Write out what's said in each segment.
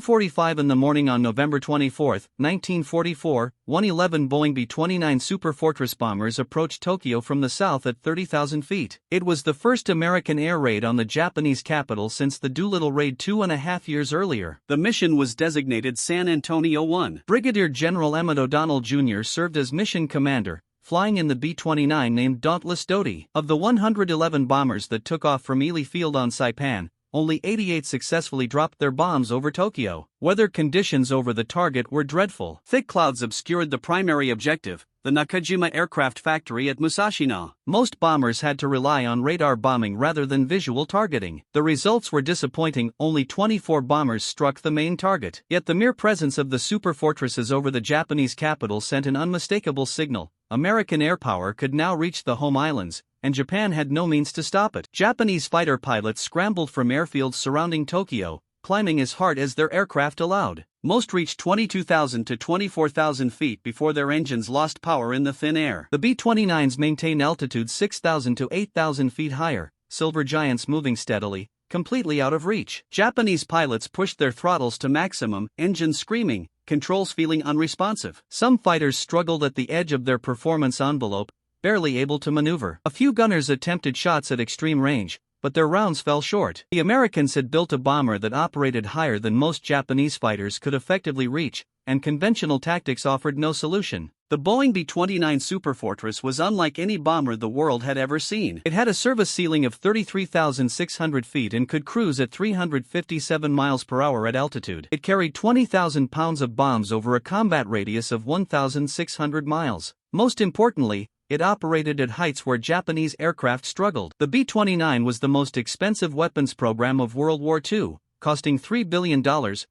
:45 in the morning on November 24, 1944, 111 Boeing B-29 Superfortress bombers approached Tokyo from the south at 30,000 feet. It was the first American air raid on the Japanese capital since the Doolittle raid 2.5 years earlier. The mission was designated San Antonio 1. Brigadier General Emmett O'Donnell Jr. served as mission commander, flying in the B-29 named Dauntless Doty. Of the 111 bombers that took off from Ely Field on Saipan, only 88 successfully dropped their bombs over Tokyo. Weather conditions over the target were dreadful. Thick clouds obscured the primary objective, the Nakajima aircraft factory at Musashino. Most bombers had to rely on radar bombing rather than visual targeting. The results were disappointing, only 24 bombers struck the main target. Yet the mere presence of the superfortresses over the Japanese capital sent an unmistakable signal. American air power could now reach the home islands, and Japan had no means to stop it. Japanese fighter pilots scrambled from airfields surrounding Tokyo, climbing as hard as their aircraft allowed. Most reached 22,000 to 24,000 feet before their engines lost power in the thin air. The B-29s maintained altitudes 6,000 to 8,000 feet higher, silver giants moving steadily, completely out of reach. Japanese pilots pushed their throttles to maximum, engines screaming, controls feeling unresponsive. Some fighters struggled at the edge of their performance envelope, barely able to maneuver. A few gunners attempted shots at extreme range, but their rounds fell short. The Americans had built a bomber that operated higher than most Japanese fighters could effectively reach, and conventional tactics offered no solution. The Boeing B-29 Superfortress was unlike any bomber the world had ever seen. It had a service ceiling of 33,600 feet and could cruise at 357 miles per hour at altitude. It carried 20,000 pounds of bombs over a combat radius of 1,600 miles. Most importantly, it operated at heights where Japanese aircraft struggled. The B-29 was the most expensive weapons program of World War II, costing $3 billion,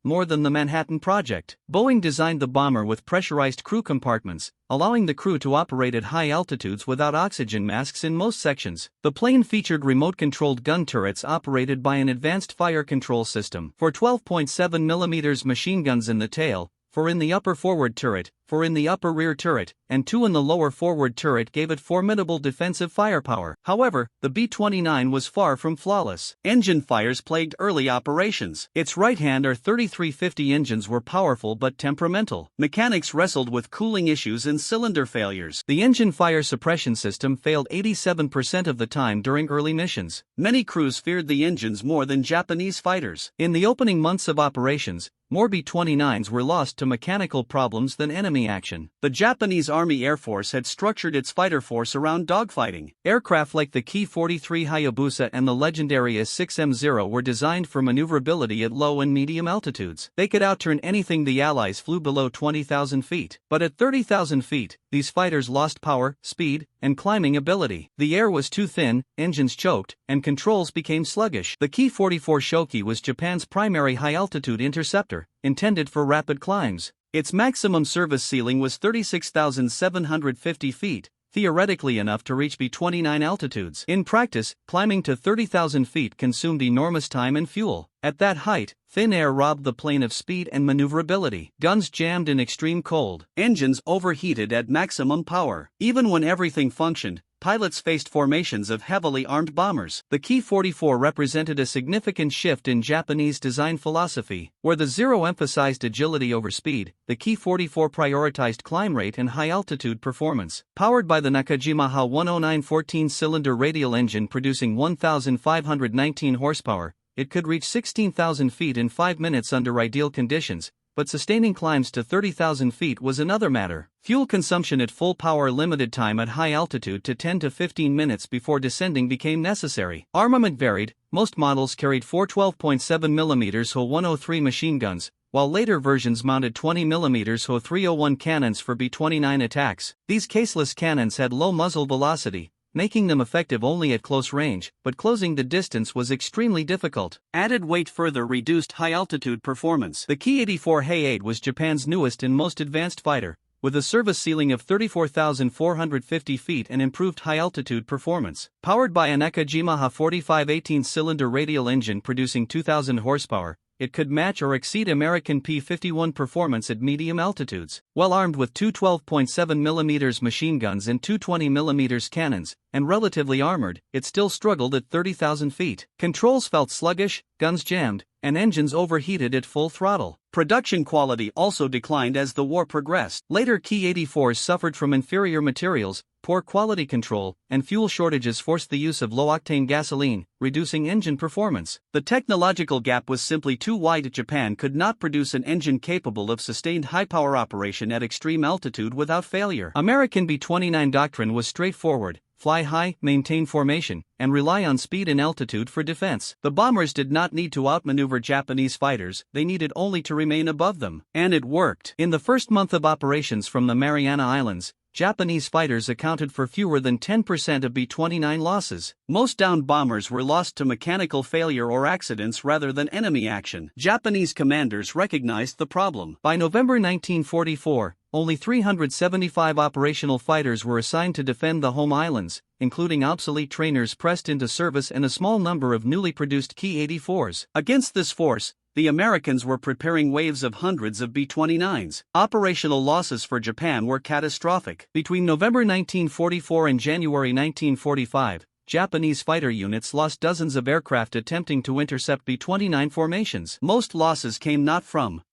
more than the Manhattan Project. Boeing designed the bomber with pressurized crew compartments, allowing the crew to operate at high altitudes without oxygen masks in most sections. The plane featured remote-controlled gun turrets operated by an advanced fire control system. For 12.7 mm machine guns in the tail, 4 in the upper forward turret, 4 in the upper rear turret, and 2 in the lower forward turret gave it formidable defensive firepower. However, the B-29 was far from flawless. Engine fires plagued early operations. Its right-hand or 3350 engines were powerful but temperamental. Mechanics wrestled with cooling issues and cylinder failures. The engine fire suppression system failed 87% of the time during early missions. Many crews feared the engines more than Japanese fighters. In the opening months of operations, more B-29s were lost to mechanical problems than enemy action. The Japanese Army Air Force had structured its fighter force around dogfighting. Aircraft like the Ki-43 Hayabusa and the legendary S-6M0 were designed for maneuverability at low and medium altitudes. They could outturn anything the Allies flew below 20,000 feet. But at 30,000 feet, these fighters lost power, speed, and climbing ability. The air was too thin, engines choked, and controls became sluggish. The Ki-44 Shoki was Japan's primary high-altitude interceptor, intended for rapid climbs. Its maximum service ceiling was 36,750 feet, theoretically enough to reach B-29 altitudes. In practice, climbing to 30,000 feet consumed enormous time and fuel. At that height, thin air robbed the plane of speed and maneuverability. Guns jammed in extreme cold. Engines overheated at maximum power. Even when everything functioned, pilots faced formations of heavily armed bombers. The Ki-44 represented a significant shift in Japanese design philosophy. Where the Zero emphasized agility over speed, the Ki-44 prioritized climb rate and high-altitude performance. Powered by the Nakajima Ha-109 14-cylinder radial engine producing 1,519 horsepower, it could reach 16,000 feet in 5 minutes under ideal conditions, but sustaining climbs to 30,000 feet was another matter. Fuel consumption at full power limited time at high altitude to 10 to 15 minutes before descending became necessary. Armament varied. Most models carried 4 12.7 mm Ho-103 machine guns, while later versions mounted 20 mm Ho-301 cannons for B-29 attacks. These caseless cannons had low muzzle velocity, making them effective only at close range, but closing the distance was extremely difficult. Added weight further reduced high-altitude performance. The Ki-84 Hay-8 was Japan's newest and most advanced fighter, with a service ceiling of 34,450 feet and improved high-altitude performance. Powered by a Nakajima Ha-45 18-cylinder radial engine producing 2,000 horsepower, it could match or exceed American P-51 performance at medium altitudes. Well armed with 2 12.7 mm machine guns and 2 20 mm cannons, and relatively armored, it still struggled at 30,000 feet. Controls felt sluggish, guns jammed, and engines overheated at full throttle. Production quality also declined as the war progressed. Later Ki-84s suffered from inferior materials, poor quality control, and fuel shortages forced the use of low-octane gasoline, reducing engine performance. The technological gap was simply too wide. Japan could not produce an engine capable of sustained high-power operation at extreme altitude without failure. American B-29 doctrine was straightforward: fly high, maintain formation, and rely on speed and altitude for defense. The bombers did not need to outmaneuver Japanese fighters, they needed only to remain above them. And it worked. In the first month of operations from the Mariana Islands, Japanese fighters accounted for fewer than 10% of B-29 losses. Most downed bombers were lost to mechanical failure or accidents rather than enemy action. Japanese commanders recognized the problem. By November 1944, only 375 operational fighters were assigned to defend the home islands, including obsolete trainers pressed into service and a small number of newly produced Ki-84s. Against this force, the Americans were preparing waves of hundreds of B-29s. Operational losses for Japan were catastrophic. Between November 1944 and January 1945, Japanese fighter units lost dozens of aircraft attempting to intercept B-29 formations. Most losses came not from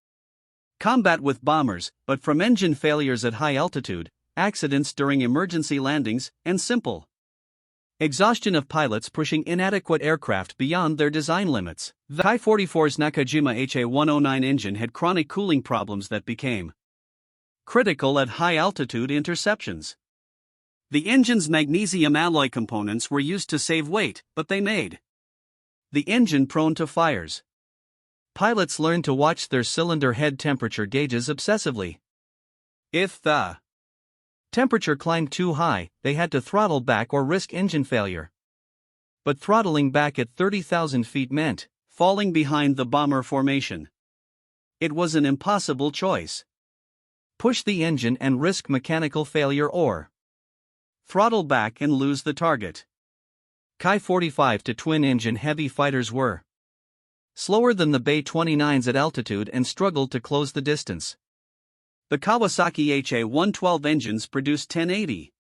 combat with bombers, but from engine failures at high altitude, accidents during emergency landings, and simple exhaustion of pilots pushing inadequate aircraft beyond their design limits. The Ki-44's Nakajima HA-109 engine had chronic cooling problems that became critical at high-altitude interceptions. The engine's magnesium alloy components were used to save weight, but they made the engine prone to fires. Pilots learned to watch their cylinder head temperature gauges obsessively. If the temperature climbed too high, they had to throttle back or risk engine failure. But throttling back at 30,000 feet meant falling behind the bomber formation. It was an impossible choice. Push the engine and risk mechanical failure, or throttle back and lose the target. Ki-45 to twin-engine heavy fighters were slower than the B-29s at altitude and struggled to close the distance. The Kawasaki HA-112 engines produced 1080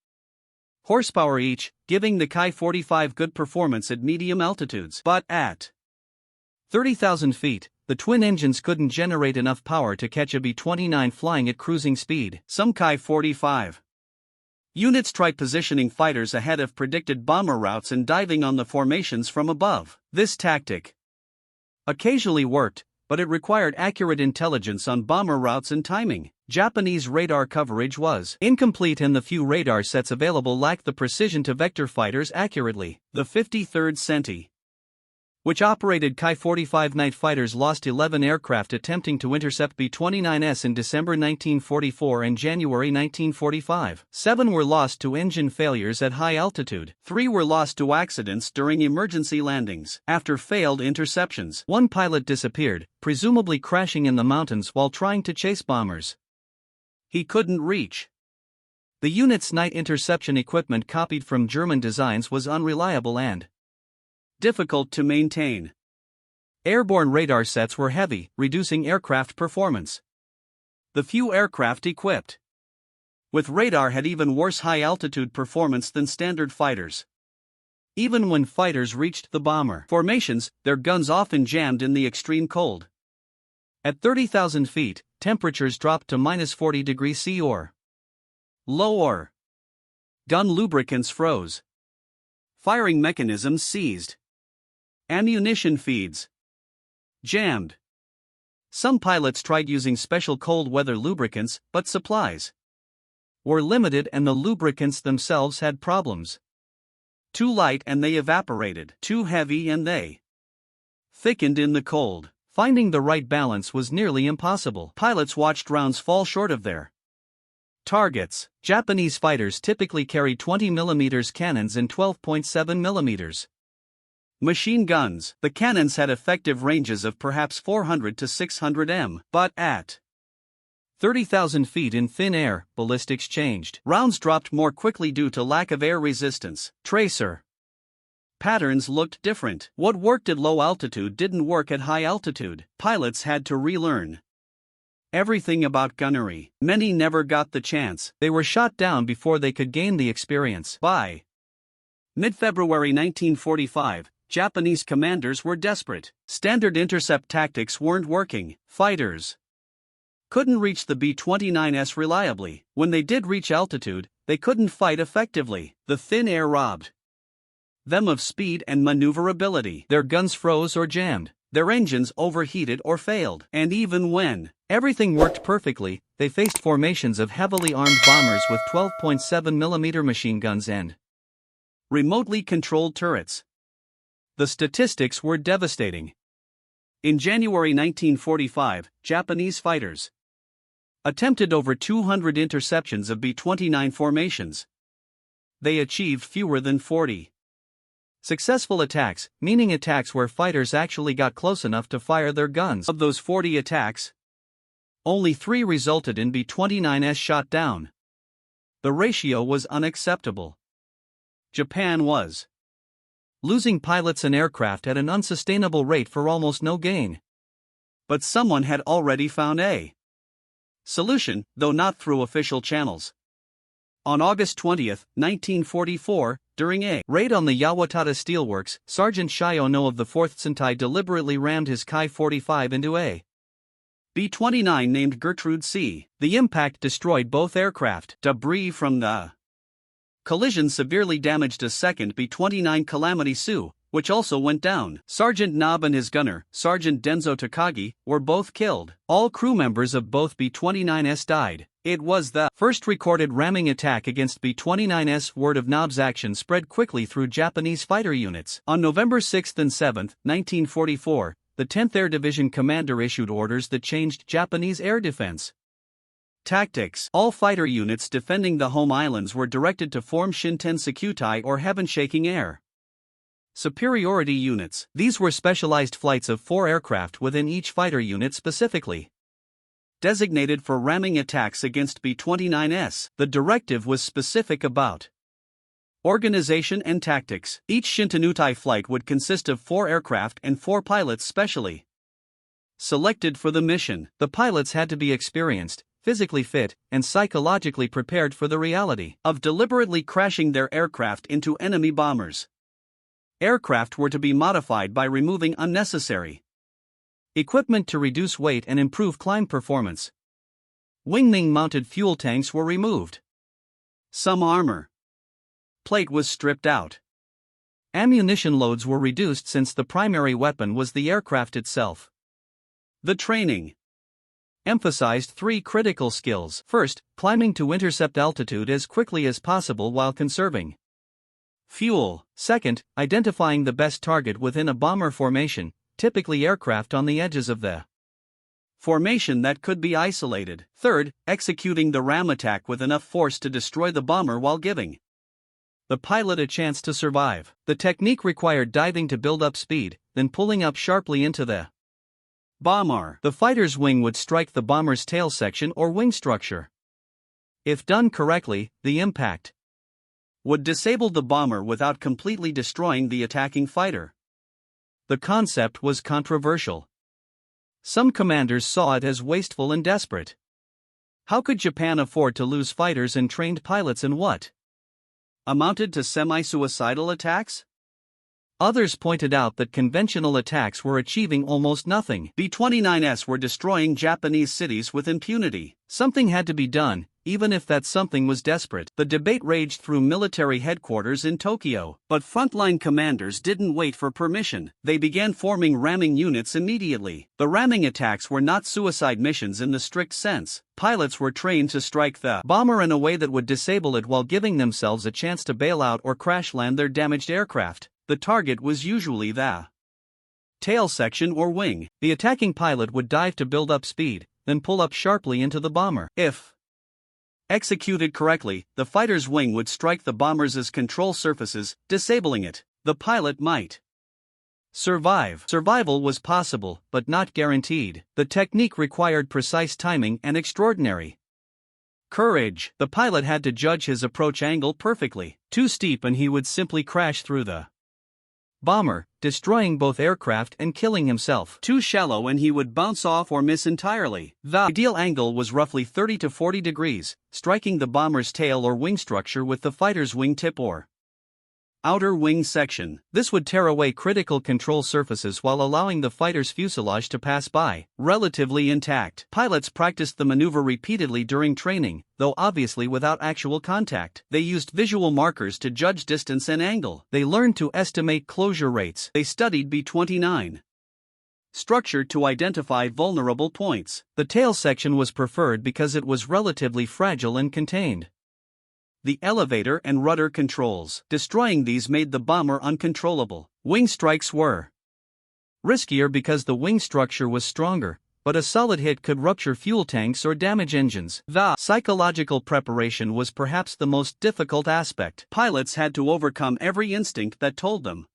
horsepower each, giving the Ki-45 good performance at medium altitudes. But at 30,000 feet, the twin engines couldn't generate enough power to catch a B-29 flying at cruising speed. Some Ki-45 units tried positioning fighters ahead of predicted bomber routes and diving on the formations from above. This tactic occasionally worked, but it required accurate intelligence on bomber routes and timing. Japanese radar coverage was incomplete and the few radar sets available lacked the precision to vector fighters accurately. The 53rd Senti, which operated Ki-45 night fighters, lost 11 aircraft attempting to intercept B-29s in December 1944 and January 1945. 7 were lost to engine failures at high altitude. 3 were lost to accidents during emergency landings. After failed interceptions, 1 pilot disappeared, presumably crashing in the mountains while trying to chase bombers he couldn't reach. The unit's night interception equipment, copied from German designs, was unreliable and difficult to maintain. Airborne radar sets were heavy, reducing aircraft performance. The few aircraft equipped with radar had even worse high-altitude performance than standard fighters. Even when fighters reached the bomber formations, their guns often jammed in the extreme cold. At 30,000 feet, temperatures dropped to -40 degrees C or lower. Gun lubricants froze. Firing mechanisms seized. Ammunition feeds jammed. Some pilots tried using special cold weather lubricants, but supplies were limited and the lubricants themselves had problems. Too light and they evaporated. Too heavy and they thickened in the cold. Finding the right balance was nearly impossible. Pilots watched rounds fall short of their targets. Japanese fighters typically carried 20mm cannons and 12.7mm machine guns. The cannons had effective ranges of perhaps 400 to 600 m, but at 30,000 feet in thin air, ballistics changed. Rounds dropped more quickly due to lack of air resistance. Tracer patterns looked different. What worked at low altitude didn't work at high altitude. Pilots had to relearn everything about gunnery. Many never got the chance. They were shot down before they could gain the experience. By mid-February 1945, Japanese commanders were desperate. Standard intercept tactics weren't working. Fighters couldn't reach the B-29s reliably. When they did reach altitude, they couldn't fight effectively. The thin air robbed them of speed and maneuverability. Their guns froze or jammed. Their engines overheated or failed. And even when everything worked perfectly, they faced formations of heavily armed bombers with 12.7mm machine guns and remotely controlled turrets. The statistics were devastating. In January 1945, Japanese fighters attempted over 200 interceptions of B-29 formations. They achieved fewer than 40 successful attacks, meaning attacks where fighters actually got close enough to fire their guns. Of those 40 attacks, only 3 resulted in B-29s shot down. The ratio was unacceptable. Japan was losing pilots and aircraft at an unsustainable rate for almost no gain. But someone had already found a solution, though not through official channels. On August 20, 1944, during a raid on the Yawatata Steelworks, Sergeant Shiono of the 4th Sentai deliberately rammed his Ki-45 into a B-29 named Gertrude C. The impact destroyed both aircraft. Debris from the collision severely damaged a second B-29 Calamity Sioux, which also went down. Sergeant Nob and his gunner, Sergeant Denzo Takagi, were both killed. All crew members of both B-29s died. It was the first recorded ramming attack against B-29s. Word of Nob's action spread quickly through Japanese fighter units. On November 6 and 7, 1944, the 10th Air Division commander issued orders that changed Japanese air defense tactics. All fighter units defending the home islands were directed to form Shinten Sakutai or heaven-shaking air superiority units. These were specialized flights of 4 aircraft within each fighter unit specifically designated for ramming attacks against B-29s. The directive was specific about organization and tactics. Each Shintenutai flight would consist of 4 aircraft and 4 pilots specially selected for the mission. The pilots had to be experienced, physically fit, and psychologically prepared for the reality of deliberately crashing their aircraft into enemy bombers. Aircraft were to be modified by removing unnecessary equipment to reduce weight and improve climb performance. Wing-mounted fuel tanks were removed. Some armor plate was stripped out. Ammunition loads were reduced since the primary weapon was the aircraft itself. The training emphasized 3 critical skills. First, climbing to intercept altitude as quickly as possible while conserving fuel. Second, identifying the best target within a bomber formation, typically aircraft on the edges of the formation that could be isolated. Third, executing the ram attack with enough force to destroy the bomber while giving the pilot a chance to survive. The technique required diving to build up speed, then pulling up sharply into the bomber. The fighter's wing would strike the bomber's tail section or wing structure. If done correctly, the impact would disable the bomber without completely destroying the attacking fighter. The concept was controversial. Some commanders saw it as wasteful and desperate. How could Japan afford to lose fighters and trained pilots in what amounted to semi-suicidal attacks? Others pointed out that conventional attacks were achieving almost nothing. B-29s were destroying Japanese cities with impunity. Something had to be done, even if that something was desperate. The debate raged through military headquarters in Tokyo, but frontline commanders didn't wait for permission. They began forming ramming units immediately. The ramming attacks were not suicide missions in the strict sense. Pilots were trained to strike the bomber in a way that would disable it while giving themselves a chance to bail out or crash land their damaged aircraft. The target was usually the tail section or wing. The attacking pilot would dive to build up speed, then pull up sharply into the bomber. If executed correctly, the fighter's wing would strike the bomber's control surfaces, disabling it. The pilot might survive. Survival was possible, but not guaranteed. The technique required precise timing and extraordinary courage. The pilot had to judge his approach angle perfectly. Too steep and he would simply crash through the bomber, destroying both aircraft and killing himself. Too shallow and he would bounce off or miss entirely. The ideal angle was roughly 30 to 40 degrees, striking the bomber's tail or wing structure with the fighter's wing tip or Outer wing section. This would tear away critical control surfaces while allowing the fighter's fuselage to pass by, Relatively intact. Pilots practiced the maneuver repeatedly during training, though obviously without actual contact. They used visual markers to judge distance and angle. They learned to estimate closure rates. They studied B-29 structure to identify vulnerable points. The tail section was preferred because it was relatively fragile and contained. The elevator and rudder controls. Destroying these made the bomber uncontrollable. Wing strikes were riskier because the wing structure was stronger, but a solid hit could rupture fuel tanks or damage engines. The psychological preparation was perhaps the most difficult aspect. Pilots had to overcome every instinct that told them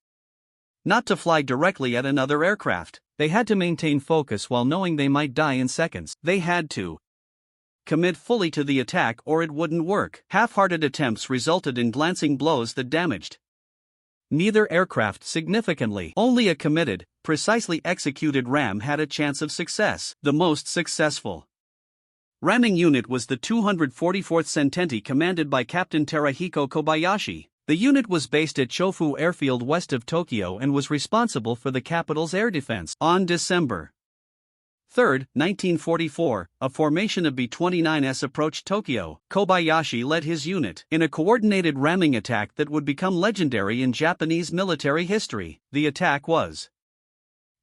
not to fly directly at another aircraft. They had to maintain focus while knowing they might die in seconds. They had to commit fully to the attack or it wouldn't work. Half-hearted attempts resulted in glancing blows that damaged neither aircraft significantly. Only a committed, precisely executed ram had a chance of success. The most successful ramming unit was the 244th Sententi commanded by Captain Terahiko Kobayashi. The unit was based at Chofu Airfield west of Tokyo and was responsible for the capital's air defense. On December 3, 1944, a formation of B-29s approached Tokyo. Kobayashi led his unit in a coordinated ramming attack that would become legendary in Japanese military history. The attack was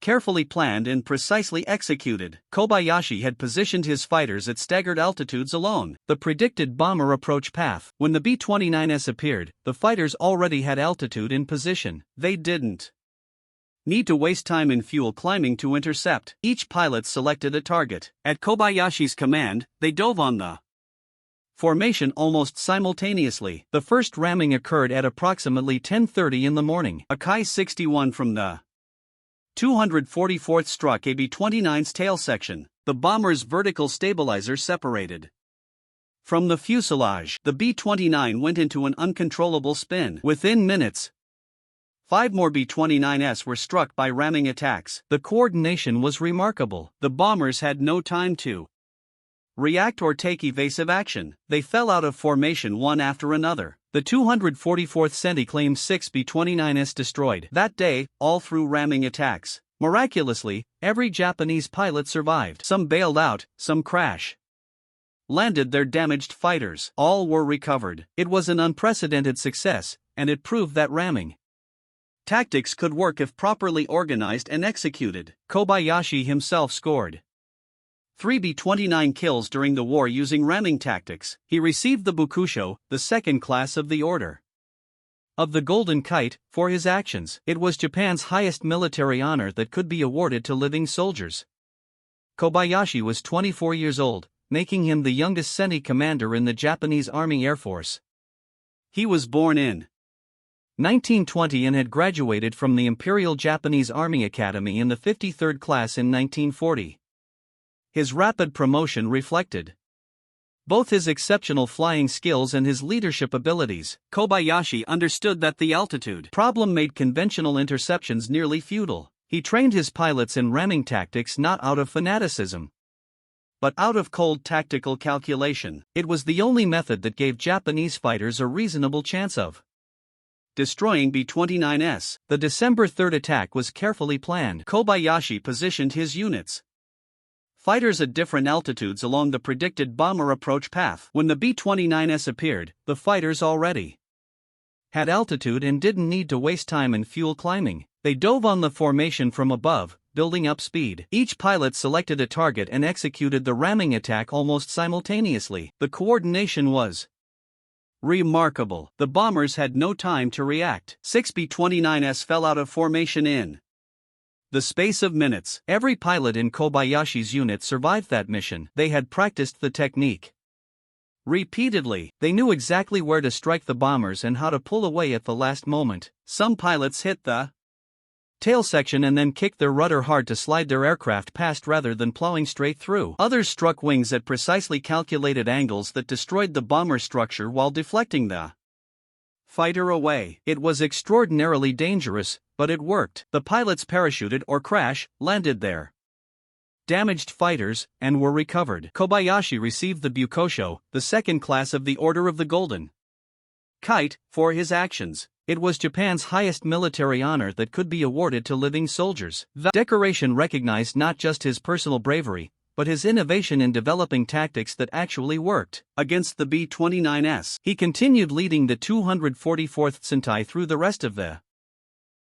carefully planned and precisely executed. Kobayashi had positioned his fighters at staggered altitudes along the predicted bomber approach path. When the B-29s appeared, the fighters already had altitude in position. They didn't need to waste time in fuel climbing to intercept. Each pilot selected a target. At Kobayashi's command, they dove on the formation almost simultaneously. The first ramming occurred at approximately 10:30 in the morning. A Ki-61 from the 244th struck a B-29's tail section. The bomber's vertical stabilizer separated from the fuselage. The B-29 went into an uncontrollable spin. Within minutes, 5 more B-29s were struck by ramming attacks. The coordination was remarkable. The bombers had no time to react or take evasive action. They fell out of formation one after another. The 244th Senti claimed 6 B-29s destroyed. That day, all through ramming attacks. Miraculously, every Japanese pilot survived. Some bailed out, some landed their damaged fighters. All were recovered. It was an unprecedented success, and it proved that ramming tactics could work if properly organized and executed. Kobayashi himself scored 3 B-29 kills during the war using ramming tactics. He received the Bukusho, the second class of the Order of the Golden Kite, for his actions. It was Japan's highest military honor that could be awarded to living soldiers. Kobayashi was 24 years old, making him the youngest Senti commander in the Japanese Army Air Force. He was born in 1920 and had graduated from the Imperial Japanese Army Academy in the 53rd class in 1940. His rapid promotion reflected both his exceptional flying skills and his leadership abilities. Kobayashi understood that the altitude problem made conventional interceptions nearly futile. He trained his pilots in ramming tactics not out of fanaticism, but out of cold tactical calculation. It was the only method that gave Japanese fighters a reasonable chance of destroying B-29s. The December 3rd attack was carefully planned. Kobayashi positioned his units fighters at different altitudes along the predicted bomber approach path. When the B-29s appeared, the fighters already had altitude and didn't need to waste time in fuel climbing. They dove on the formation from above, building up speed. Each pilot selected a target and executed the ramming attack almost simultaneously. The coordination was remarkable. The bombers had no time to react. 6 B-29s fell out of formation in the space of minutes. Every pilot in Kobayashi's unit survived that mission. They had practiced the technique repeatedly. They knew exactly where to strike the bombers and how to pull away at the last moment. Some pilots hit the tail section and then kicked their rudder hard to slide their aircraft past rather than plowing straight through. Others struck wings at precisely calculated angles that destroyed the bomber structure while deflecting the fighter away. It was extraordinarily dangerous, but it worked. The pilots parachuted or landed their damaged fighters, and were recovered. Kobayashi received the Bukusho, the second class of the Order of the Golden Kite, for his actions. It was Japan's highest military honor that could be awarded to living soldiers. The decoration recognized not just his personal bravery, but his innovation in developing tactics that actually worked. Against the B-29s, he continued leading the 244th Sentai through the rest of the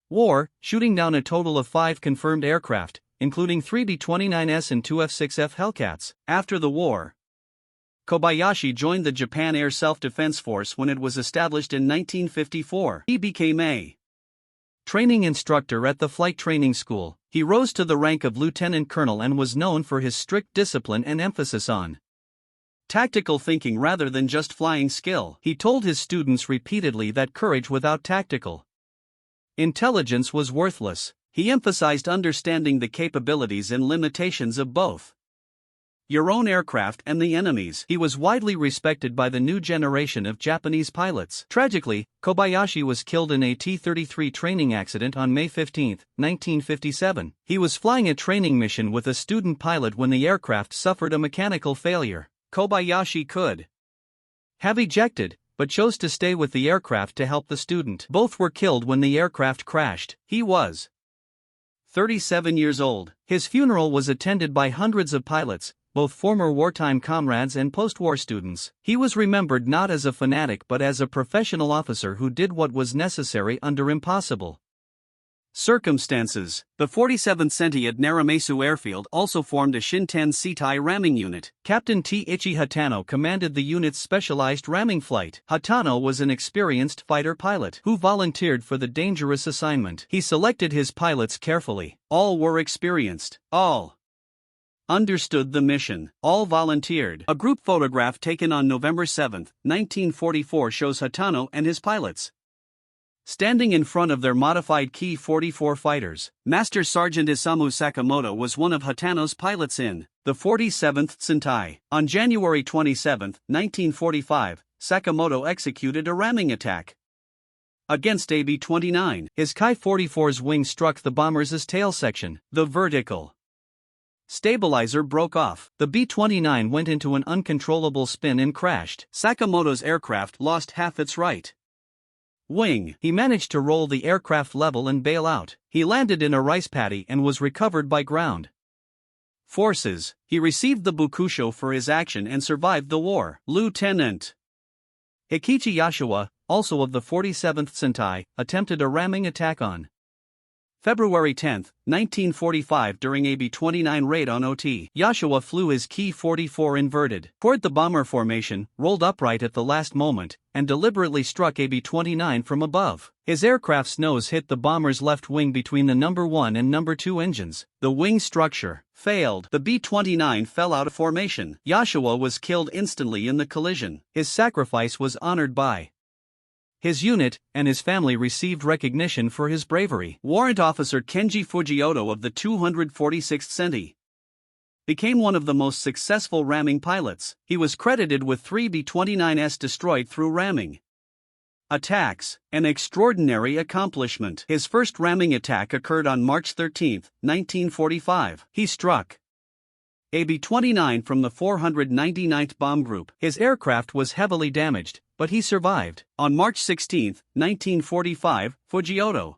war, shooting down a total of 5 confirmed aircraft, including 3 B-29s and 2 F-6F Hellcats. After the war, Kobayashi joined the Japan Air Self-Defense Force when it was established in 1954. He became a training instructor at the flight training school. He rose to the rank of lieutenant colonel and was known for his strict discipline and emphasis on tactical thinking rather than just flying skill. He told his students repeatedly that courage without tactical intelligence was worthless. He emphasized understanding the capabilities and limitations of both your own aircraft and the enemy's. He was widely respected by the new generation of Japanese pilots. Tragically, Kobayashi was killed in a T-33 training accident on May 15, 1957. He was flying a training mission with a student pilot when the aircraft suffered a mechanical failure. Kobayashi could have ejected, but chose to stay with the aircraft to help the student. Both were killed when the aircraft crashed. He was 37 years old. His funeral was attended by hundreds of pilots, both former wartime comrades and post-war students. He was remembered not as a fanatic but as a professional officer who did what was necessary under impossible circumstances. The 47th Sentai at Naramesu Airfield also formed a Shinten Sentai ramming unit. Captain T-Ichi Hatano commanded the unit's specialized ramming flight. Hatano was an experienced fighter pilot who volunteered for the dangerous assignment. He selected his pilots carefully. All were experienced. All understood the mission. All volunteered. A group photograph taken on November 7, 1944 shows Hatano and his pilots standing in front of their modified Ki-44 fighters. Master Sergeant Isamu Sakamoto was one of Hatano's pilots in the 47th Sentai. On January 27, 1945, Sakamoto executed a ramming attack against a B-29. His Ki-44's wing struck the bomber's tail section. The vertical stabilizer broke off. The B-29 went into an uncontrollable spin and crashed. Sakamoto's aircraft lost half its right wing. He managed to roll the aircraft level and bail out. He landed in a rice paddy and was recovered by ground forces. He received the Bukusho for his action and survived the war. Lieutenant Hikichi Yashiwa, also of the 47th Sentai, attempted a ramming attack on February 10, 1945 during a B-29 raid on OT. Yashiwa flew his Ki-44 inverted toward the bomber formation, rolled upright at the last moment, and deliberately struck a B-29 from above. His aircraft's nose hit the bomber's left wing between the number 1 and number 2 engines. The wing structure failed. The B-29 fell out of formation. Yashiwa was killed instantly in the collision. His sacrifice was honored by his unit, and his family received recognition for his bravery. Warrant Officer Kenji Fujioto of the 246th Sentai became one of the most successful ramming pilots. He was credited with 3 B-29s destroyed through ramming attacks, an extraordinary accomplishment. His first ramming attack occurred on March 13, 1945. He struck a B-29 from the 499th Bomb Group. His aircraft was heavily damaged, but he survived. On March 16, 1945, Fujioto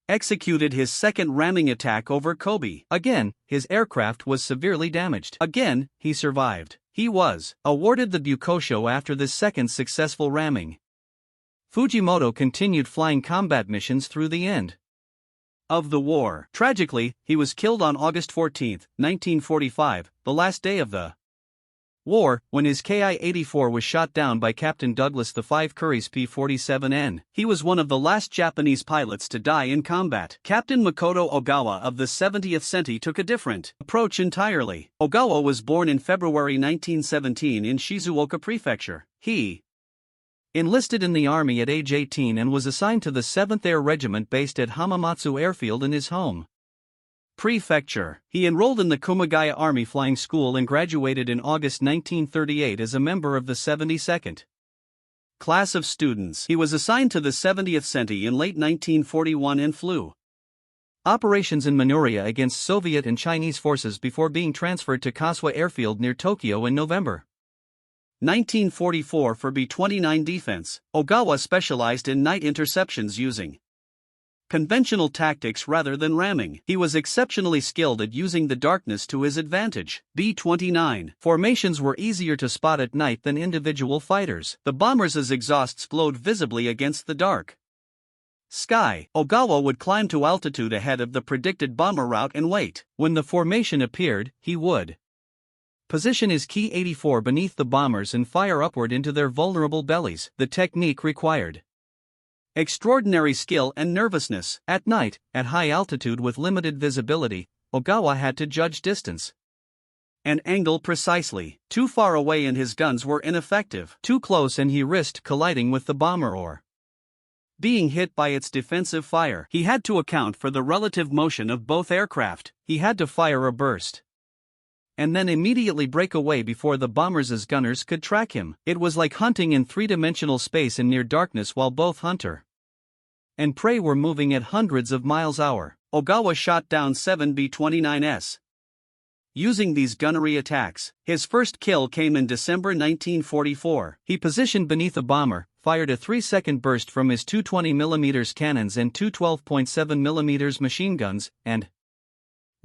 executed his second ramming attack over Kobe. Again, his aircraft was severely damaged. Again, he survived. He was awarded the Bukusho after this second successful ramming. Fujimoto continued flying combat missions through the end of the war. Tragically, he was killed on August 14, 1945, the last day of the war, when his Ki-84 was shot down by Captain Douglas V. Curry's P-47N. He was one of the last Japanese pilots to die in combat. Captain Makoto Ogawa of the 70th Sentai took a different approach entirely. Ogawa was born in February 1917 in Shizuoka Prefecture. He enlisted in the army at age 18 and was assigned to the 7th Air Regiment based at Hamamatsu Airfield in his home prefecture. He enrolled in the Kumagaya Army Flying School and graduated in August 1938 as a member of the 72nd class of students. He was assigned to the 70th Sentai in late 1941 and flew operations in Manchuria against Soviet and Chinese forces before being transferred to Kaswa Airfield near Tokyo in November 1944 for B-29 defense. Ogawa specialized in night interceptions using conventional tactics rather than ramming. He was exceptionally skilled at using the darkness to his advantage. B-29 formations were easier to spot at night than individual fighters. The bombers' exhausts glowed visibly against the dark sky. Ogawa would climb to altitude ahead of the predicted bomber route and wait. When the formation appeared, he would position his Ki 84 beneath the bombers and fire upward into their vulnerable bellies. The technique required extraordinary skill and nervousness. At night, at high altitude with limited visibility, Ogawa had to judge distance and angle precisely. Too far away and his guns were ineffective. Too close and he risked colliding with the bomber or being hit by its defensive fire. He had to account for the relative motion of both aircraft. He had to fire a burst and then immediately break away before the bombers' gunners could track him. It was like hunting in three-dimensional space in near darkness while both hunter and prey were moving at hundreds of miles an hour. Ogawa shot down 7 B-29s using these gunnery attacks. His first kill came in December 1944. He positioned beneath a bomber, fired a 3-second burst from his two 20mm cannons and two 12.7mm machine guns, and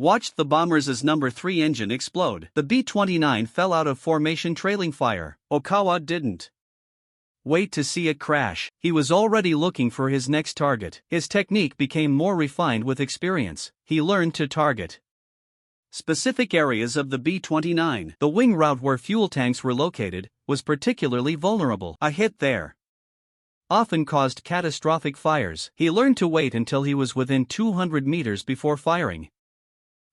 watched the bomber's No. 3 engine explode. The B-29 fell out of formation trailing fire. Ogawa didn't wait to see it crash. He was already looking for his next target. His technique became more refined with experience. He learned to target specific areas of the B-29. The wing route where fuel tanks were located was particularly vulnerable. A hit there often caused catastrophic fires. He learned to wait until he was within 200 meters before firing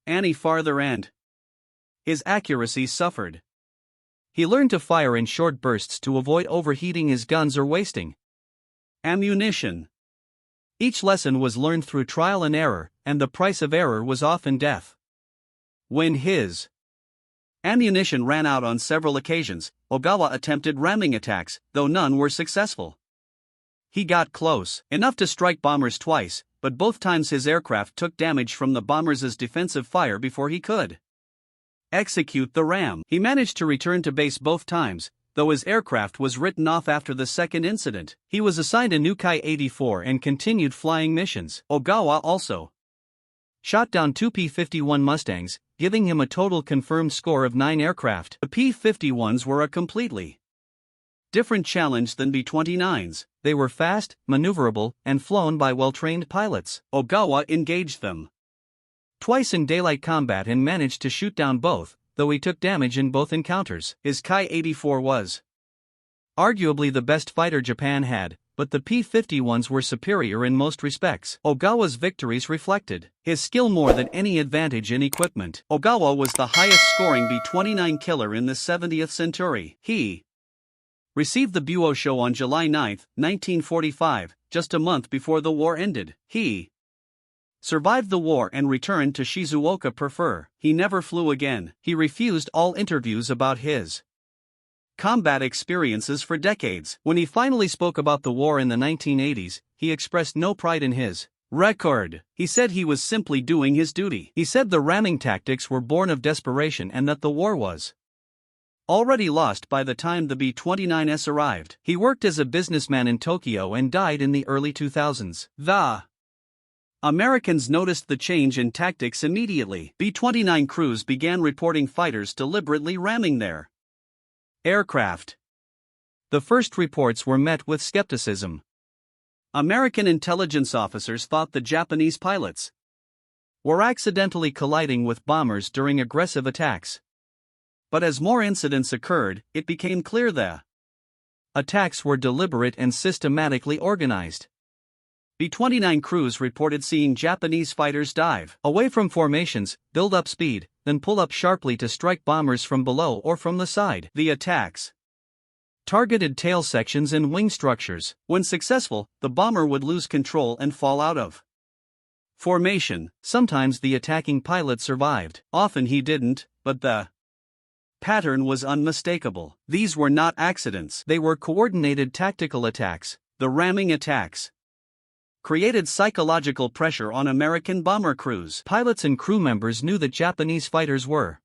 any farther and his accuracy suffered. He learned to fire in short bursts to avoid overheating his guns or wasting ammunition. Each lesson was learned through trial and error, and the price of error was often death. When his ammunition ran out on several occasions, Ogawa attempted ramming attacks, though none were successful. He got close enough to strike bombers twice, but both times his aircraft took damage from the bombers' defensive fire before he could execute the ram. He managed to return to base both times, though his aircraft was written off after the second incident. He was assigned a new Ki 84 and continued flying missions. Ogawa also shot down two P-51 Mustangs, giving him a total confirmed score of 9 aircraft. The P-51s were a completely different challenge than B-29s. They were fast, maneuverable, and flown by well-trained pilots. Ogawa engaged them twice in daylight combat and managed to shoot down both, though he took damage in both encounters. His Ki 84 was arguably the best fighter Japan had, but the P-51s were superior in most respects. Ogawa's victories reflected his skill more than any advantage in equipment. Ogawa was the highest-scoring B-29 killer in the 70th century. He received the Buo on July 9, 1945, just a month before the war ended. He survived the war and returned to Shizuoka Prefer. He never flew again. He refused all interviews about his combat experiences for decades. When he finally spoke about the war in the 1980s, he expressed no pride in his record. He said he was simply doing his duty. He said the ramming tactics were born of desperation and that the war was already lost by the time the B-29s arrived. He worked as a businessman in Tokyo and died in the early 2000s. The Americans noticed the change in tactics immediately. B-29 crews began reporting fighters deliberately ramming their aircraft. The first reports were met with skepticism. American intelligence officers thought the Japanese pilots were accidentally colliding with bombers during aggressive attacks. But as more incidents occurred, it became clear the attacks were deliberate and systematically organized. B-29 crews reported seeing Japanese fighters dive away from formations, build up speed, then pull up sharply to strike bombers from below or from the side. The attacks targeted tail sections and wing structures. When successful, the bomber would lose control and fall out of formation. Sometimes the attacking pilot survived. Often he didn't, but the pattern was unmistakable. These were not accidents. They were coordinated tactical attacks. The ramming attacks created psychological pressure on American bomber crews. Pilots and crew members knew that Japanese fighters were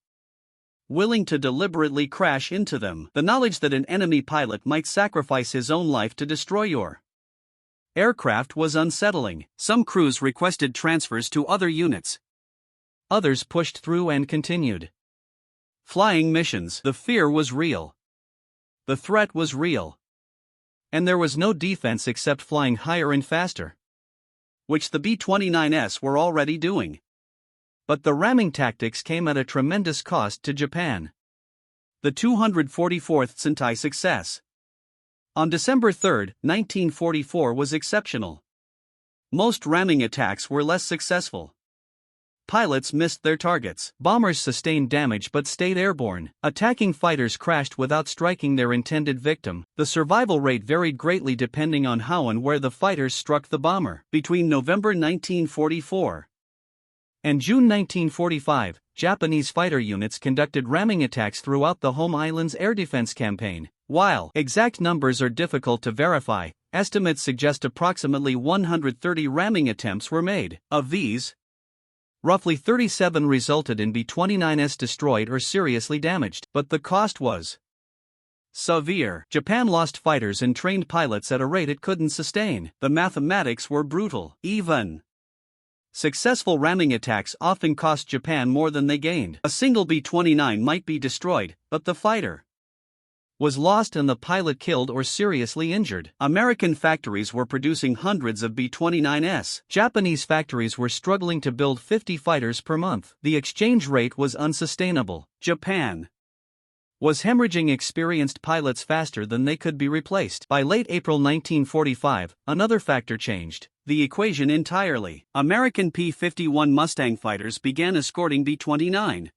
willing to deliberately crash into them. The knowledge that an enemy pilot might sacrifice his own life to destroy your aircraft was unsettling. Some crews requested transfers to other units. Others pushed through and continued flying missions. The fear was real. The threat was real. And there was no defense except flying higher and faster, which the B-29s were already doing. But the ramming tactics came at a tremendous cost to Japan. The 244th Sentai success on December 3, 1944 was exceptional. Most ramming attacks were less successful. Pilots missed their targets. Bombers sustained damage but stayed airborne. Attacking fighters crashed without striking their intended victim. The survival rate varied greatly depending on how and where the fighters struck the bomber. Between November 1944 and June 1945, Japanese fighter units conducted ramming attacks throughout the home island's air defense campaign. While exact numbers are difficult to verify, estimates suggest approximately 130 ramming attempts were made. Of these, roughly 37 resulted in B-29s destroyed or seriously damaged. But the cost was severe. Japan lost fighters and trained pilots at a rate it couldn't sustain. The mathematics were brutal. Even successful ramming attacks often cost Japan more than they gained. A single B-29 might be destroyed, but the fighter was lost and the pilot killed or seriously injured. American factories were producing hundreds of B-29s. Japanese factories were struggling to build 50 fighters per month. The exchange rate was unsustainable. Japan was hemorrhaging experienced pilots faster than they could be replaced. By late April 1945, another factor changed the equation entirely. American P-51 Mustang fighters began escorting B-29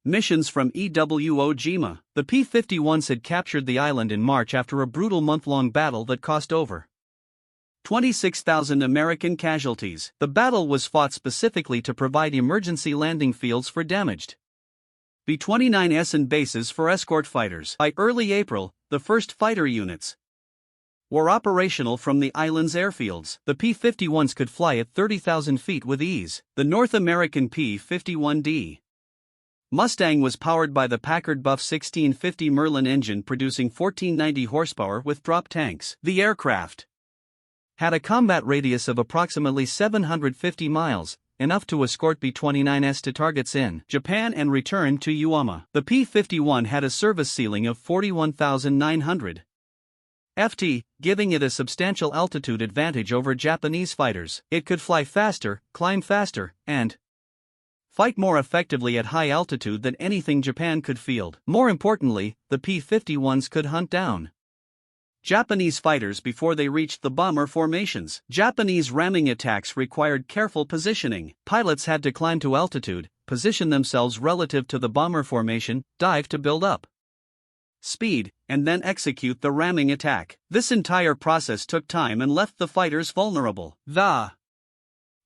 missions from Iwo Jima. The P-51s had captured the island in March after a brutal month-long battle that cost over 26,000 American casualties. The battle was fought specifically to provide emergency landing fields for damaged B-29s and bases for escort fighters. By early April, the first fighter units were operational from the island's airfields. The P-51s could fly at 30,000 feet with ease. The North American P-51D Mustang was powered by the Packard Buff 1650 Merlin engine producing 1490 horsepower with drop tanks. The aircraft had a combat radius of approximately 750 miles, enough to escort B-29s to targets in Japan and return to Guam. The P-51 had a service ceiling of 41,900 ft, giving it a substantial altitude advantage over Japanese fighters. It could fly faster, climb faster, and fight more effectively at high altitude than anything Japan could field. More importantly, the P-51s could hunt down Japanese fighters before they reached the bomber formations. Japanese ramming attacks required careful positioning. Pilots had to climb to altitude, position themselves relative to the bomber formation, dive to build up speed, and then execute the ramming attack. This entire process took time and left the fighters vulnerable. The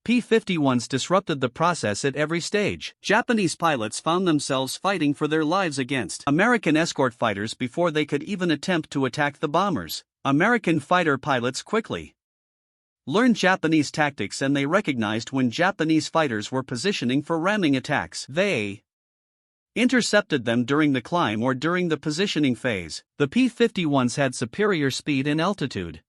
P-51s disrupted the process at every stage. Japanese pilots found themselves fighting for their lives against American escort fighters before they could even attempt to attack the bombers. American fighter pilots quickly learned Japanese tactics and they recognized when Japanese fighters were positioning for ramming attacks. They intercepted them during the climb or during the positioning phase. The P-51s had superior speed and altitude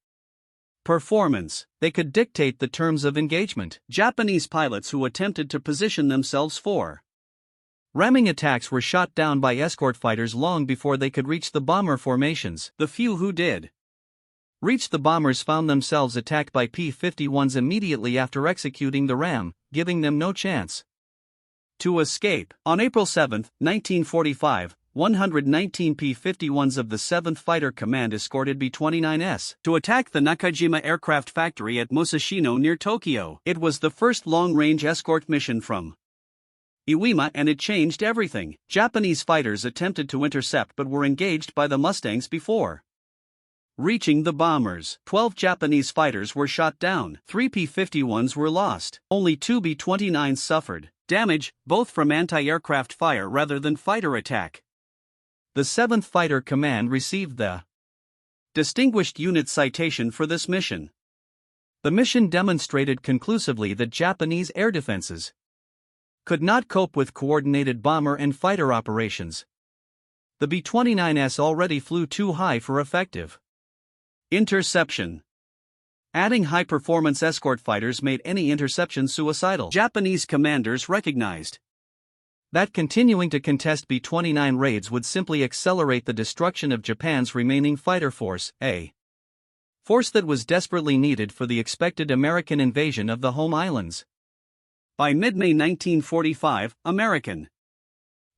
performance. They could dictate the terms of engagement. Japanese pilots who attempted to position themselves for ramming attacks were shot down by escort fighters long before they could reach the bomber formations. The few who did reach the bombers found themselves attacked by P-51s immediately after executing the ram, giving them no chance to escape. On April 7, 1945, 119 P-51s of the 7th Fighter Command escorted B-29s to attack the Nakajima aircraft factory at Musashino near Tokyo. It was the first long-range escort mission from Iwima and it changed everything. Japanese fighters attempted to intercept but were engaged by the Mustangs before reaching the bombers. 12 Japanese fighters were shot down. 3 P-51s were lost. Only 2 B-29s suffered damage, both from anti-aircraft fire rather than fighter attack. The 7th Fighter Command received the Distinguished Unit Citation for this mission. The mission demonstrated conclusively that Japanese air defenses could not cope with coordinated bomber and fighter operations. The B-29S already flew too high for effective interception. Adding high-performance escort fighters made any interception suicidal. Japanese commanders recognized that continuing to contest B-29 raids would simply accelerate the destruction of Japan's remaining fighter force, a force that was desperately needed for the expected American invasion of the home islands. By mid-May 1945, American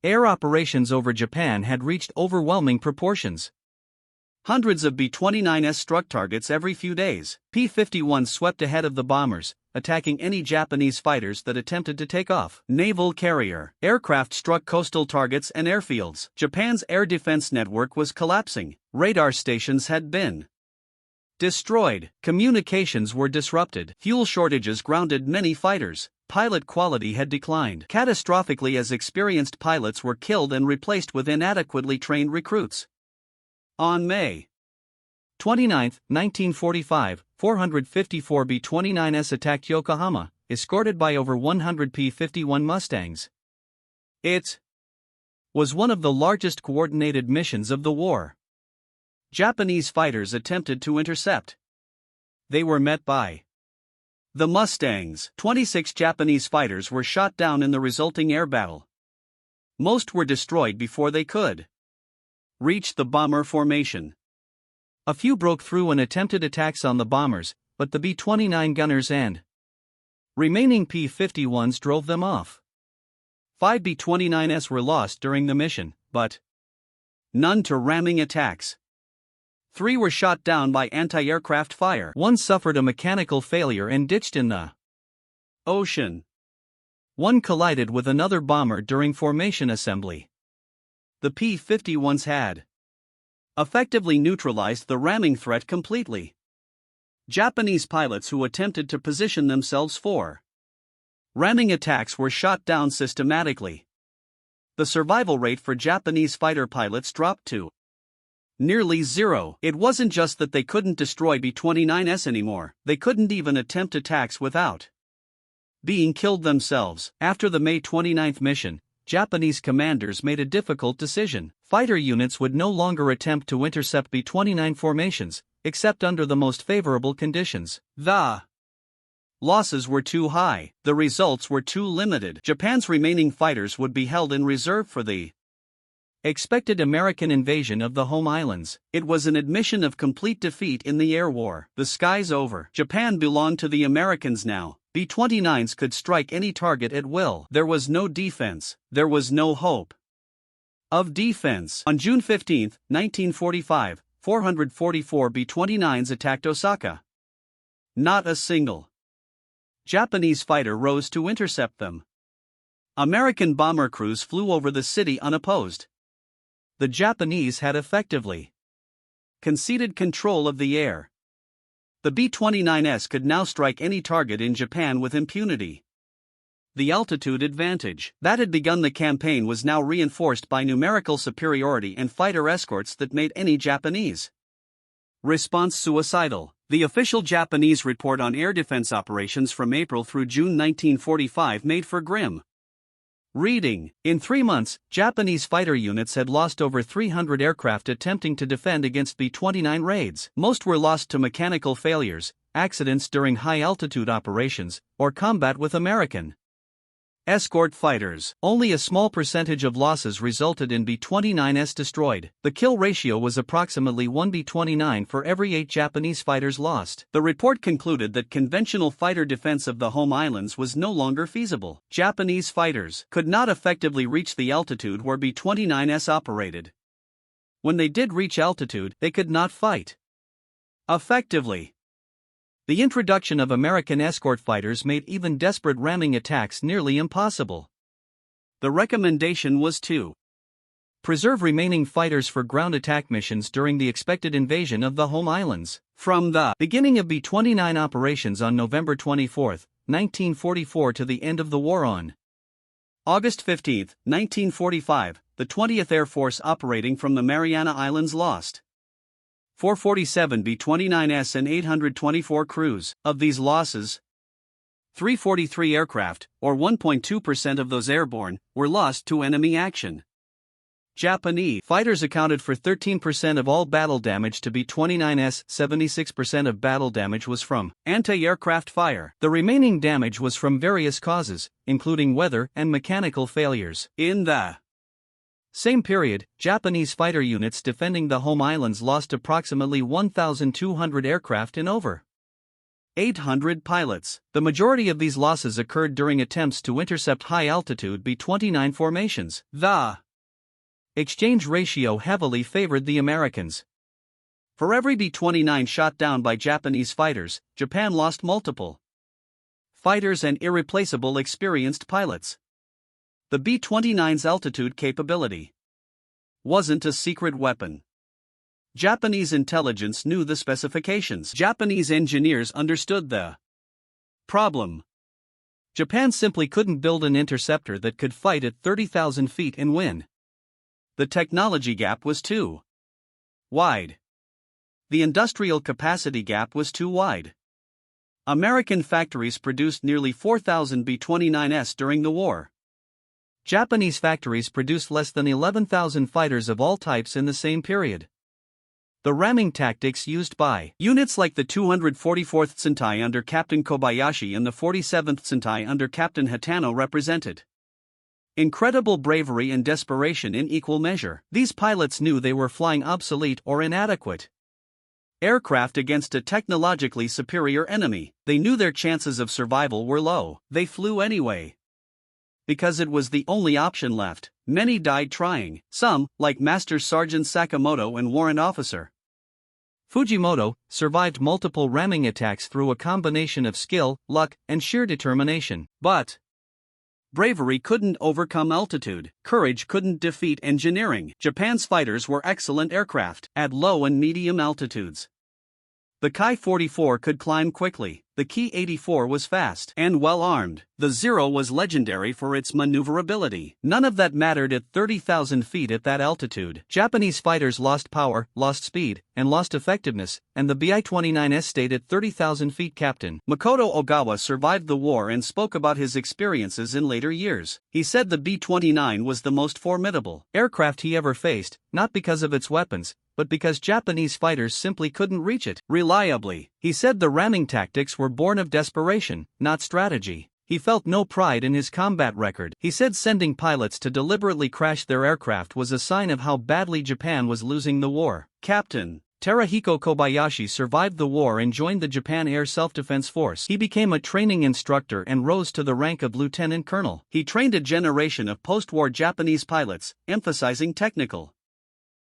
air operations over Japan had reached overwhelming proportions. Hundreds of B-29s struck targets every few days. P-51s swept ahead of the bombers, attacking any Japanese fighters that attempted to take off. Naval carrier aircraft struck coastal targets and airfields. Japan's air defense network was collapsing. Radar stations had been destroyed. Communications were disrupted. Fuel shortages grounded many fighters. Pilot quality had declined catastrophically as experienced pilots were killed and replaced with inadequately trained recruits. On May 29, 1945, 454 B-29s attacked Yokohama, escorted by over 100 P-51 Mustangs. It was one of the largest coordinated missions of the war. Japanese fighters attempted to intercept. They were met by the Mustangs. 26 Japanese fighters were shot down in the resulting air battle. Most were destroyed before they could reach the bomber formation. A few broke through and attempted attacks on the bombers, but the B-29 gunners and remaining P-51s drove them off. 5 B-29s were lost during the mission, but none to ramming attacks. 3 were shot down by anti-aircraft fire. 1 suffered a mechanical failure and ditched in the ocean. 1 collided with another bomber during formation assembly. The P-51s had effectively neutralized the ramming threat completely. Japanese pilots who attempted to position themselves for ramming attacks were shot down systematically. The survival rate for Japanese fighter pilots dropped to nearly zero. It wasn't just that they couldn't destroy B-29s anymore, they couldn't even attempt attacks without being killed themselves. After the May 29 mission, Japanese commanders made a difficult decision. Fighter units would no longer attempt to intercept B-29 formations, except under the most favorable conditions. The losses were too high, the results were too limited. Japan's remaining fighters would be held in reserve for the expected American invasion of the home islands. It was an admission of complete defeat in the air war. The sky's over. Japan belonged to the Americans now. B-29s could strike any target at will. There was no defense. There was no hope of defense. On June 15, 1945, 444 B-29s attacked Osaka. Not a single Japanese fighter rose to intercept them. American bomber crews flew over the city unopposed. The Japanese had effectively conceded control of the air. The B-29s could now strike any target in Japan with impunity. The altitude advantage that had begun the campaign was now reinforced by numerical superiority and fighter escorts that made any Japanese response suicidal. The official Japanese report on air defense operations from April through June 1945 made for grim reading. In 3 months, Japanese fighter units had lost over 300 aircraft attempting to defend against B-29 raids. Most were lost to mechanical failures, accidents during high-altitude operations, or combat with American escort fighters. Only a small percentage of losses resulted in B-29s destroyed. The kill ratio was approximately 1 B-29 for every 8 Japanese fighters lost. The report concluded that conventional fighter defense of the home islands was no longer feasible. Japanese fighters could not effectively reach the altitude where B-29s operated. When they did reach altitude, they could not fight effectively. The introduction of American escort fighters made even desperate ramming attacks nearly impossible. The recommendation was to preserve remaining fighters for ground attack missions during the expected invasion of the home islands. From the beginning of B-29 operations on November 24, 1944 to the end of the war on August 15, 1945, the 20th Air Force operating from the Mariana Islands lost 447 B-29s and 824 crews. Of these losses, 343 aircraft, or 1.2% of those airborne, were lost to enemy action. Japanese fighters accounted for 13% of all battle damage to B-29s. 76% of battle damage was from anti-aircraft fire. The remaining damage was from various causes, including weather and mechanical failures. In the same period, Japanese fighter units defending the home islands lost approximately 1,200 aircraft and over 800 pilots. The majority of these losses occurred during attempts to intercept high-altitude B-29 formations. The exchange ratio heavily favored the Americans. For every B-29 shot down by Japanese fighters, Japan lost multiple fighters and irreplaceable experienced pilots. The B-29's altitude capability wasn't a secret weapon. Japanese intelligence knew the specifications. Japanese engineers understood the problem. Japan simply couldn't build an interceptor that could fight at 30,000 feet and win. The technology gap was too wide. The industrial capacity gap was too wide. American factories produced nearly 4,000 B-29s during the war. Japanese factories produced less than 11,000 fighters of all types in the same period. The ramming tactics used by units like the 244th Sentai under Captain Kobayashi and the 47th Sentai under Captain Hatano represented incredible bravery and desperation in equal measure. These pilots knew they were flying obsolete or inadequate aircraft against a technologically superior enemy. They knew their chances of survival were low. They flew anyway, because it was the only option left. Many died trying. Some, like Master Sergeant Sakamoto and Warrant Officer Fujimoto, survived multiple ramming attacks through a combination of skill, luck, and sheer determination. But bravery couldn't overcome altitude. Courage couldn't defeat engineering. Japan's fighters were excellent aircraft at low and medium altitudes. The Ki-44 could climb quickly. The Ki-84 was fast and well-armed. The Zero was legendary for its maneuverability. None of that mattered at 30,000 feet at that altitude. Japanese fighters lost power, lost speed, and lost effectiveness, and the Bi-29s stayed at 30,000 feet. Captain Makoto Ogawa survived the war and spoke about his experiences in later years. He said the B-29 was the most formidable aircraft he ever faced, not because of its weapons, but because Japanese fighters simply couldn't reach it reliably. He said the ramming tactics were born of desperation, not strategy. He felt no pride in his combat record. He said sending pilots to deliberately crash their aircraft was a sign of how badly Japan was losing the war. Captain Terahiko Kobayashi survived the war and joined the Japan Air Self-Defense Force. He became a training instructor and rose to the rank of lieutenant colonel. He trained a generation of post-war Japanese pilots, emphasizing technical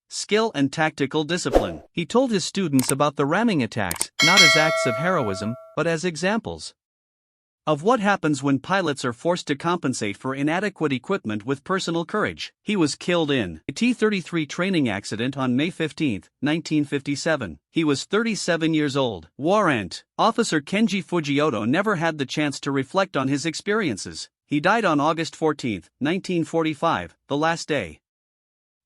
skill and tactical discipline. He told his students about the ramming attacks, not as acts of heroism, but as examples of what happens when pilots are forced to compensate for inadequate equipment with personal courage. He was killed in a T-33 training accident on May 15, 1957. He was 37 years old. Warrant Officer Kenji Fujioto never had the chance to reflect on his experiences. He died on August 14, 1945, the last day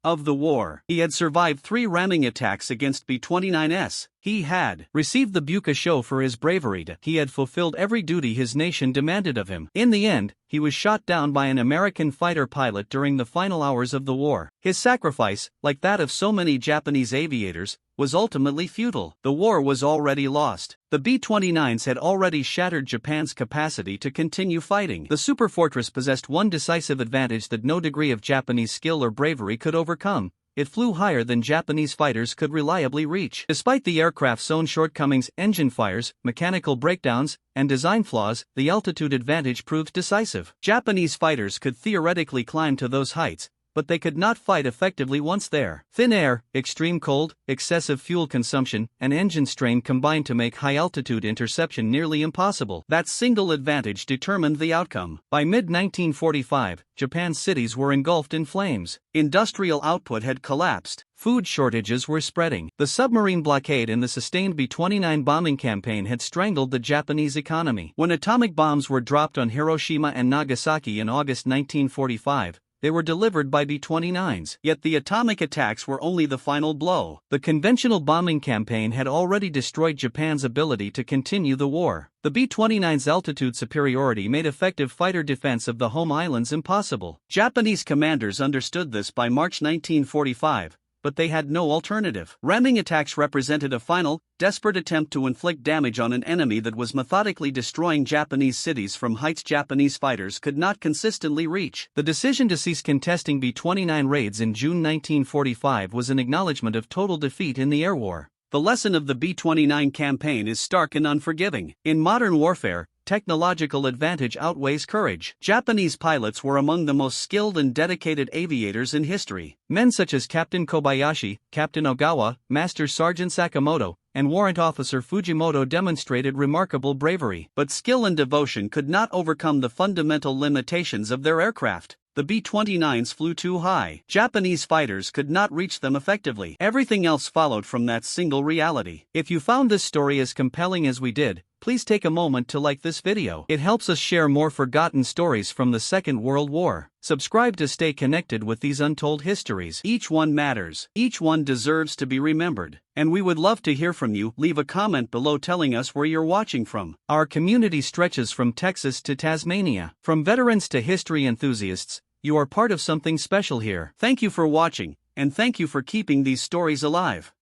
of the war. He had survived 3 ramming attacks against B-29s. He had received the Buka Show for his bravery. He had fulfilled every duty his nation demanded of him. In the end, he was shot down by an American fighter pilot during the final hours of the war. His sacrifice, like that of so many Japanese aviators, was ultimately futile. The war was already lost. The B-29s had already shattered Japan's capacity to continue fighting. The Superfortress possessed one decisive advantage that no degree of Japanese skill or bravery could overcome. It flew higher than Japanese fighters could reliably reach. Despite the aircraft's own shortcomings, engine fires, mechanical breakdowns, and design flaws, the altitude advantage proved decisive. Japanese fighters could theoretically climb to those heights, but they could not fight effectively once there. Thin air, extreme cold, excessive fuel consumption, and engine strain combined to make high-altitude interception nearly impossible. That single advantage determined the outcome. By mid-1945, Japan's cities were engulfed in flames. Industrial output had collapsed. Food shortages were spreading. The submarine blockade and the sustained B-29 bombing campaign had strangled the Japanese economy. When atomic bombs were dropped on Hiroshima and Nagasaki in August 1945, they were delivered by B-29s. Yet the atomic attacks were only the final blow. The conventional bombing campaign had already destroyed Japan's ability to continue the war. The B-29's altitude superiority made effective fighter defense of the home islands impossible. Japanese commanders understood this by March 1945. But they had no alternative. Ramming attacks represented a final, desperate attempt to inflict damage on an enemy that was methodically destroying Japanese cities from heights Japanese fighters could not consistently reach. The decision to cease contesting B-29 raids in June 1945 was an acknowledgement of total defeat in the air war. The lesson of the B-29 campaign is stark and unforgiving. In modern warfare, technological advantage outweighs courage. Japanese pilots were among the most skilled and dedicated aviators in history. Men such as Captain Kobayashi, Captain Ogawa, Master Sergeant Sakamoto, and Warrant Officer Fujimoto demonstrated remarkable bravery. But skill and devotion could not overcome the fundamental limitations of their aircraft. The B-29s flew too high. Japanese fighters could not reach them effectively. Everything else followed from that single reality. If you found this story as compelling as we did, please take a moment to like this video. It helps us share more forgotten stories from the Second World War. Subscribe to stay connected with these untold histories. Each one matters. Each one deserves to be remembered. And we would love to hear from you. Leave a comment below telling us where you're watching from. Our community stretches from Texas to Tasmania. From veterans to history enthusiasts, you are part of something special here. Thank you for watching, and thank you for keeping these stories alive.